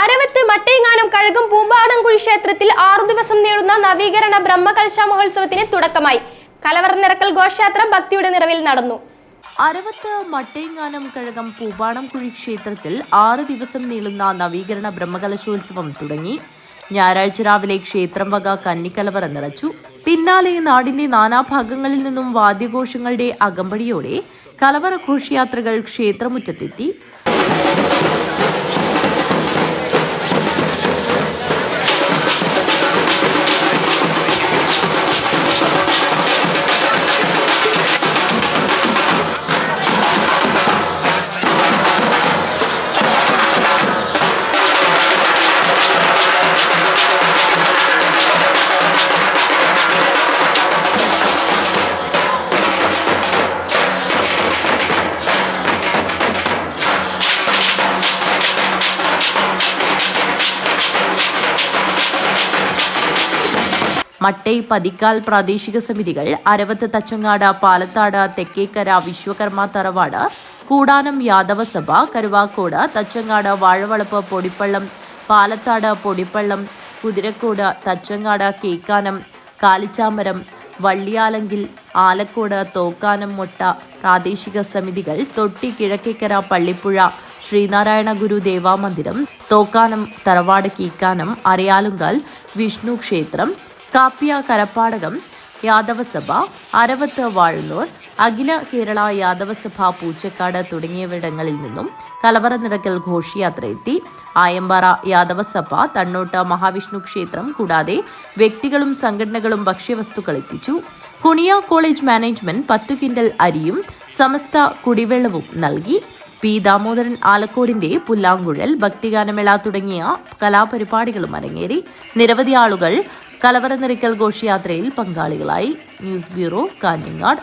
അരവത്ത് മട്ടയിങ്ങാനം കഴകം പൂമ്പാടംകുഴി ക്ഷേത്രത്തിൽ 6 ദിവസം നീളുന്ന നവീകരണ ബ്രഹ്മകലശ മഹോത്സവത്തിന് തുടക്കമായി. കലവറ നിറക്കൽ ഘോഷയാത്ര ഭക്തിയുടെ നിറവിൽ നടന്നു. അരവത്ത് മട്ടയിങ്ങാനം കഴകം പൂമ്പാടംകുഴി ക്ഷേത്രത്തിൽ 6 ദിവസം നീളുന്ന നവീകരണ ബ്രഹ്മകലശോത്സവം തുടങ്ങി. ഞായറാഴ്ച രാവിലെ ക്ഷേത്രം വക കന്നിക്കലവറ നിറച്ചു. പിന്നാലെ നാടിന്റെ നാനാഭാഗങ്ങളിൽ നിന്നും വാദ്യഘോഷങ്ങളുടെ അകമ്പടിയോടെ കലവറ ഘോഷയാത്രകൾ ക്ഷേത്രമുറ്റത്തെത്തി. മട്ടൈ പതിക്കാൽ പ്രാദേശിക സമിതികൾ, അരവത്ത് തച്ചങ്ങാട്, പാലത്താട്, തെക്കേക്കര വിശ്വകർമ്മ തറവാട്, കൂടാനം യാദവ സഭ, കരുവാക്കോട്, തച്ചങ്ങാട്, വാഴവളപ്പ്, പൊടിപ്പള്ളം, പാലത്താട്, പൊടിപ്പള്ളം, കുതിരക്കോട്, തച്ചങ്ങാട്, കേക്കാനം, കാലിച്ചാമരം, വള്ളിയാലങ്കിൽ, ആലക്കോട്, തോക്കാനം മൊട്ട പ്രാദേശിക സമിതികൾ, തൊട്ടി, കിഴക്കേക്കര, പള്ളിപ്പുഴ, ശ്രീനാരായണ ഗുരു ദേവാമന്ദിരം, തോക്കാനം തറവാട്, കീക്കാനം, അരയാലുങ്കാൽ വിഷ്ണു ക്ഷേത്രം, കാപ്പിയ കരപ്പാടകം യാദവസഭ, അരവത്ത് വാഴന്നൂർ, അഖില കേരള യാദവസഭ പൂച്ചക്കാട് തുടങ്ങിയവിടങ്ങളിൽ നിന്നും കലവറ നിറക്കൽ ഘോഷയാത്ര എത്തി. ആയമ്പാറ യാദവസഭ, തണ്ണോട്ട് മഹാവിഷ്ണു ക്ഷേത്രം കൂടാതെ വ്യക്തികളും സംഘടനകളും ഭക്ഷ്യവസ്തുക്കൾ എത്തിച്ചു. കുണിയ കോളേജ് മാനേജ്മെന്റ് 10 ക്വിന്റൽ അരിയും സമസ്ത കുടിവെള്ളവും നൽകി. പി ദാമോദരൻ ആലക്കോടിന്റെ പുല്ലാങ്കുഴൽ, ഭക്തിഗാനമേള തുടങ്ങിയ കലാപരിപാടികളും അരങ്ങേറി. നിരവധി ആളുകൾ കലവറ നിറക്കൽ ഘോഷയാത്രയിൽ പങ്കാളികളായി. News bureau, Kanhangad.